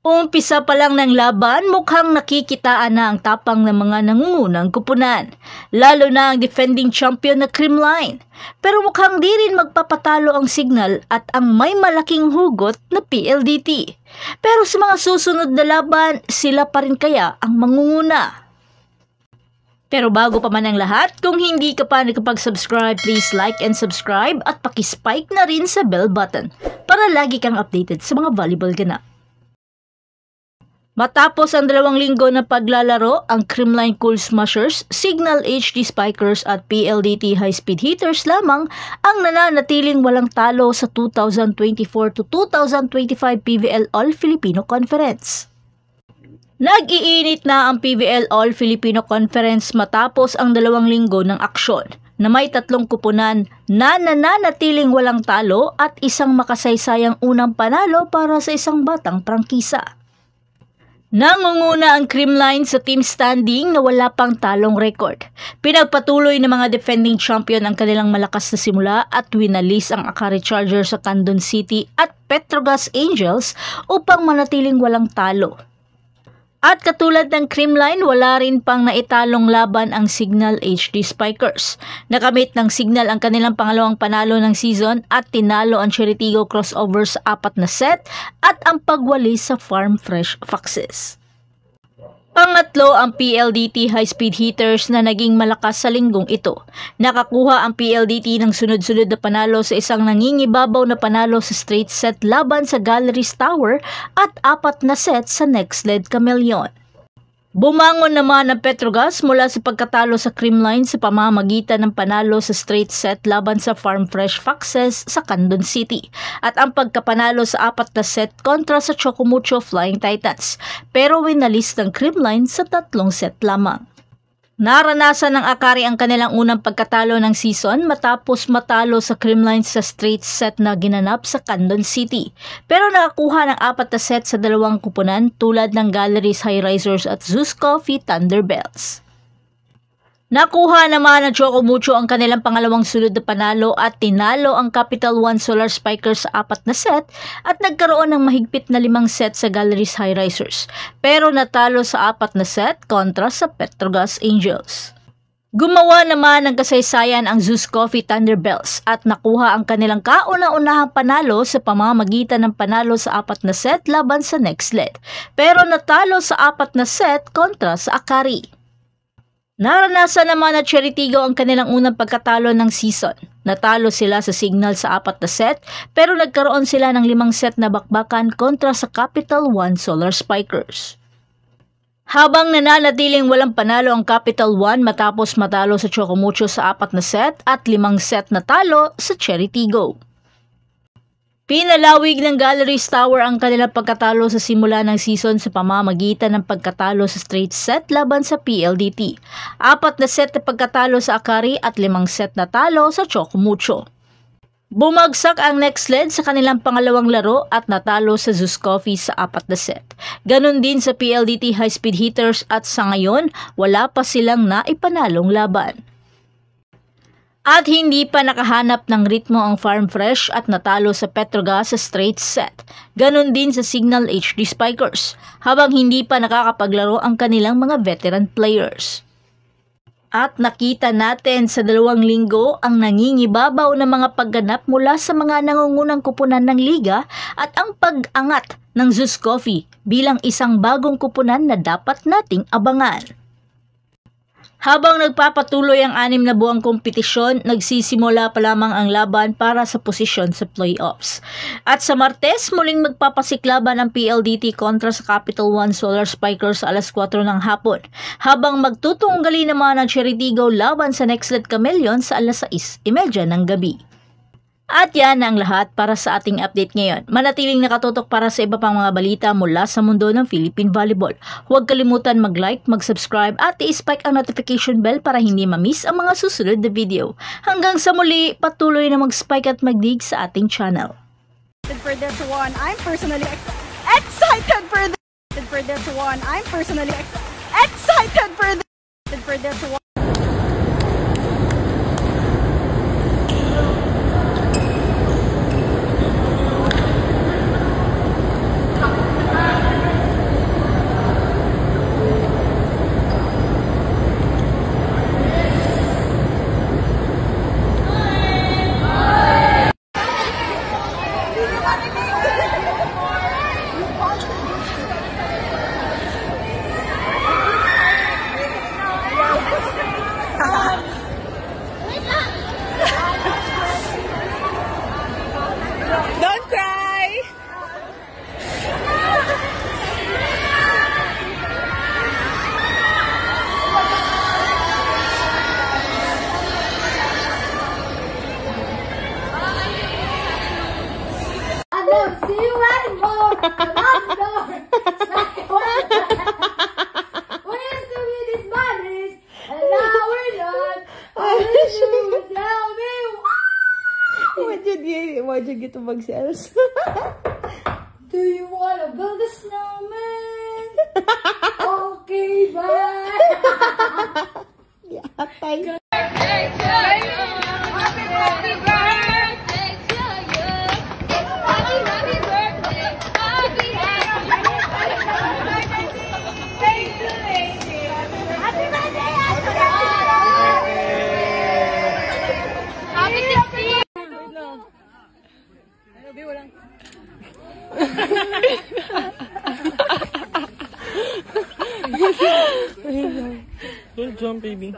Umpisa pa lang ng laban, mukhang nakikitaan na ang tapang ng mga nangungunang kupunan, lalo na ang defending champion na Creamline. Pero mukhang di rin magpapatalo ang Signal at ang may malaking hugot na PLDT. Pero sa mga susunod na laban, sila pa rin kaya ang mangunguna. Pero bago pa man ang lahat, kung hindi ka pa nakapag-subscribe, please like and subscribe at pakispike na rin sa bell button para lagi kang updated sa mga volleyball ganap. Matapos ang 2 linggo na paglalaro, ang Creamline Cool Smashers, Signal HD Spikers at PLDT High Speed Hitters lamang ang nananatiling walang talo sa 2024 to 2025 PVL All-Filipino Conference. Nag-iinit na ang PVL All-Filipino Conference matapos ang 2 linggo ng aksyon na may 3 kupunan na nananatiling walang talo at isang makasaysayang unang panalo para sa isang batang prangkisa. Nangunguna ang Creamline sa team standing na wala pang talong record. Pinagpatuloy ng mga defending champion ang kanilang malakas na simula at winalis ang Akari Chargers sa Candon City at Petrogas Angels upang manatiling walang talo. At katulad ng Creamline, wala rin pang naitalong laban ang Signal HD Spikers. Nakamit ng Signal ang kanilang pangalawang panalo ng season at tinalo ang Cheritigo Crossover sa 4 na set at ang pagwalis sa Farm Fresh Foxes. Pangatlo ang PLDT High Speed Hitters na naging malakas sa linggong ito. Nakakuha ang PLDT ng sunod-sunod na panalo sa isang nangingibabaw na panalo sa straight set laban sa Galleries Tower at 4 na set sa Next Led Chameleon. Bumangon naman ang Petrogas mula sa pagkatalo sa Creamline sa pamamagitan ng panalo sa straight set laban sa Farm Fresh Foxes sa Candon City at ang pagkapanalo sa 4 na set kontra sa Chocomucho Flying Titans, pero winalis ng Creamline sa 3 set lamang. Naranasan ng Akari ang kanilang unang pagkatalo ng season matapos matalo sa Creamline sa straight set na ginanap sa Candon City. Pero nakakuha ng 4 na set sa 2 kupunan tulad ng Galleries High Risers at Zeus Coffee Thunderbells. Nakuha naman ng Chocomucho ang kanilang pangalawang sunod na panalo at tinalo ang Capital One Solar Spikers sa 4 na set at nagkaroon ng mahigpit na 5 set sa Galleries High Risers, pero natalo sa 4 na set kontra sa Petrogas Angels. Gumawa naman ng kasaysayan ang Zeus Coffee Thunderbells at nakuha ang kanilang kauna-unahang panalo sa pamamagitan ng panalo sa 4 na set laban sa Next Led, pero natalo sa 4 na set kontra sa Akari. Naranasan naman na Cheritigo ang kanilang unang pagkatalo ng season. Natalo sila sa Signal sa 4 na set pero nagkaroon sila ng 5 set na bakbakan kontra sa Capital One Solar Spikers. Habang nananatiling walang panalo ang Capital One matapos matalo sa Chocomucho sa 4 na set at 5 set na talo sa Cheritigo. Pinalawig ng Galleries Tower ang kanilang pagkatalo sa simula ng season sa pamamagitan ng pagkatalo sa straight set laban sa PLDT, 4 na set na pagkatalo sa Akari at 5 set na talo sa Chocomucho. Bumagsak ang Next Led sa kanilang pangalawang laro at natalo sa Zeus Coffee sa 4 na set. Ganon din sa PLDT High Speed Hitters at sa ngayon wala pa silang naipanalong laban. At hindi pa nakahanap ng ritmo ang Farm Fresh at natalo sa Petrogas sa straight set. Ganon din sa Signal HD Spikers, habang hindi pa nakakapaglaro ang kanilang mga veteran players. At nakita natin sa 2 linggo ang nangingibabaw na mga pagganap mula sa mga nangungunang kupunan ng liga at ang pag-angat ng Zeus Coffee bilang isang bagong kupunan na dapat nating abangan. Habang nagpapatuloy ang 6 na buwang kompetisyon, nagsisimula pa lamang ang laban para sa posisyon sa playoffs. At sa Martes, muling magpapasiklaban ang PLDT kontra sa Capital One Solar Spikers sa alas 4 ng hapon, habang magtutunggali naman ang Cheritigo laban sa Next Led Chameleon sa alas 6:30 ng gabi. At yan ang lahat para sa ating update ngayon. Manatiling nakatutok para sa iba pang mga balita mula sa mundo ng Philippine Volleyball. Huwag kalimutan mag-like, mag-subscribe at i-spike ang notification bell para hindi ma-miss ang mga susunod na video. Hanggang sa muli, patuloy na mag-spike at mag-dig sa ating channel. For this one, I'm personally excited for this one. I'm personally excited for this one. Good job, baby.